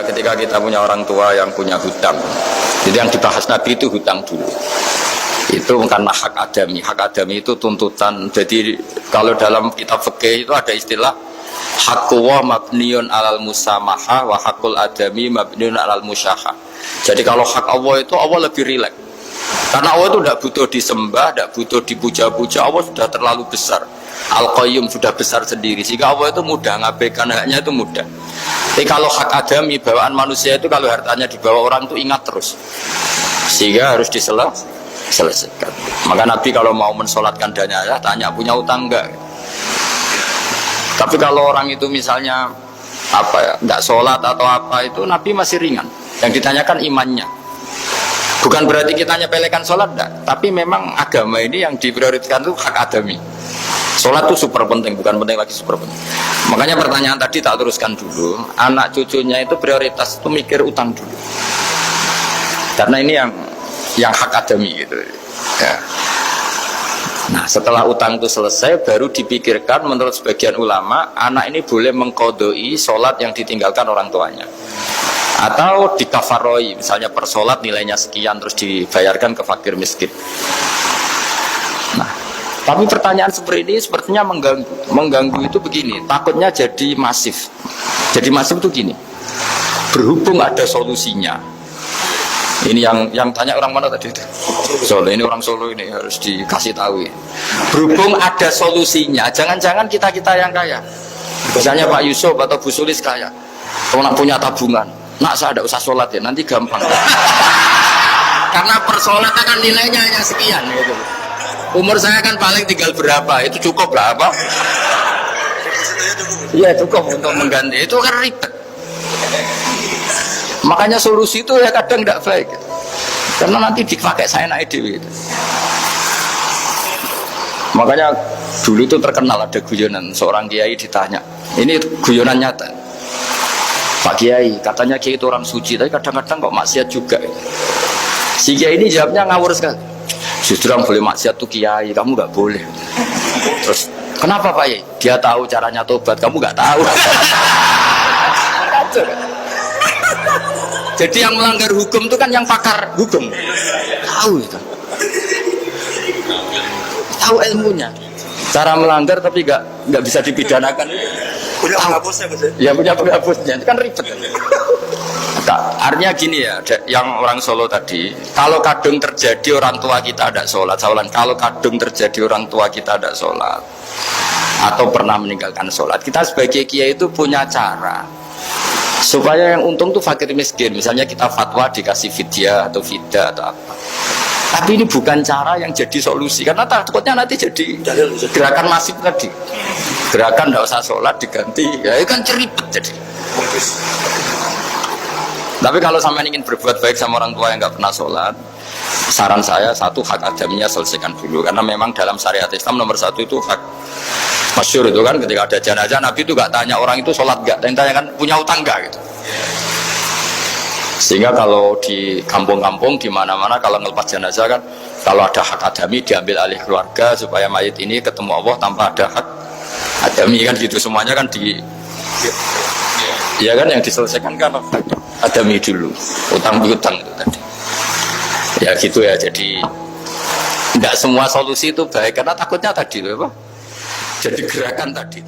Ketika kita punya orang tua yang punya hutang, jadi yang dibahas Nabi itu hutang dulu. Itu karena hak adami. Hak adami itu tuntutan. Jadi kalau dalam kitab fikih itu ada istilah haqqu wa mabniun alal musamaha wa haqqul adami mabniun alal musyaha. Jadi kalau hak Allah itu Allah lebih rileks. Karena Allah itu tidak butuh disembah, tidak butuh dipuja-puja. Allah sudah terlalu besar. Al-Qayyum sudah besar sendiri. Sehingga Allah itu mudah, ngabaikan haknya itu mudah. Tapi kalau hak adami, bawaan manusia itu kalau hartanya dibawa orang itu ingat terus. Sehingga harus diselesaikan. Maka Nabi kalau mau mensolatkan jenazah tanya punya utang enggak. Tapi kalau orang itu misalnya enggak sholat atau apa itu Nabi masih ringan. Yang ditanyakan imannya. Bukan berarti kita nyepelekan sholat enggak. Tapi memang agama ini yang diprioritaskan itu hak adami. Sholat itu super penting, bukan penting lagi super penting. Makanya pertanyaan tadi tak teruskan dulu. Anak cucunya itu prioritas itu mikir utang dulu. Karena ini yang hak adami gitu. Ya. Nah setelah utang itu selesai, baru dipikirkan menurut sebagian ulama, anak ini boleh mengkodoi sholat yang ditinggalkan orang tuanya. Atau dikafaroi, misalnya per sholat nilainya sekian terus dibayarkan ke fakir miskin. Nah, tapi pertanyaan seperti ini sepertinya mengganggu. Mengganggu itu begini, takutnya jadi masif. Jadi masif itu gini, berhubung ada solusinya. Ini yang tanya orang mana tadi itu? Solo, ini orang Solo ini harus dikasih tahu. Berhubung ada solusinya, jangan-jangan kita yang kaya. Misalnya Pak Yusuf atau Bu Sulis kaya, kalau nak punya tabungan, nak saya tidak usah sholat ya, nanti gampang. Karena per sholat kan nilainya hanya sekian gitu. Umur saya kan paling tinggal berapa, itu cukup lah apa? Iya cukup untuk mengganti, itu kan ribet. Makanya solusi itu ya kadang tidak baik gitu. Karena nanti dipakai saya naik dewi gitu. Makanya dulu itu terkenal ada guyonan, seorang kiai ditanya, ini guyonan nyata, Pak Kiai, katanya Kiai itu orang suci, tapi kadang-kadang kok maksiat juga gitu. Si Kiai ini jawabnya ngawur sekali, justru yang boleh maksiat tuh Kiai, kamu nggak boleh. Terus kenapa Pak Kiai? Dia tahu caranya tobat, kamu nggak tahu. Kacau kan? Jadi yang melanggar hukum itu kan yang pakar hukum, tahu itu, tahu ilmunya, cara melanggar tapi nggak bisa dipidanakan. Punya penghapusnya betul? Ya punya penghapusnya, itu kan ribet. Nah, artinya gini ya, yang orang Solo tadi, kalau kadung terjadi orang tua kita ada sholat, kalau kadung terjadi orang tua kita ada sholat, atau pernah meninggalkan sholat, kita sebagai kiai itu punya cara supaya yang untung tuh fakir miskin. Misalnya kita fatwa dikasih fidyah atau fida atau apa. Tapi ini bukan cara yang jadi solusi, karena takutnya nanti jadi gerakan masif tadi. Gerakan tidak usah sholat diganti, ya itu kan ceribet jadi. Tapi kalau sampai ingin berbuat baik sama orang tua yang nggak pernah sholat, saran saya satu, hak adaminya selesaikan dulu. Karena memang dalam syariat Islam nomor satu itu hak. Masyhur itu kan ketika ada jenazah Nabi itu gak tanya orang itu sholat gak, dan tanya kan punya utang gak gitu. Sehingga kalau di kampung-kampung di mana-mana kalau ngelepas jenazah kan, kalau ada hak adami diambil alih keluarga supaya mayit ini ketemu Allah tanpa ada hak adami kan gitu. Semuanya kan ya kan yang diselesaikan kan adami dulu, utang piutang itu tadi. Ya gitu ya, jadi tidak semua solusi itu baik karena takutnya tadi loh apa? Jadi gerakan tadi.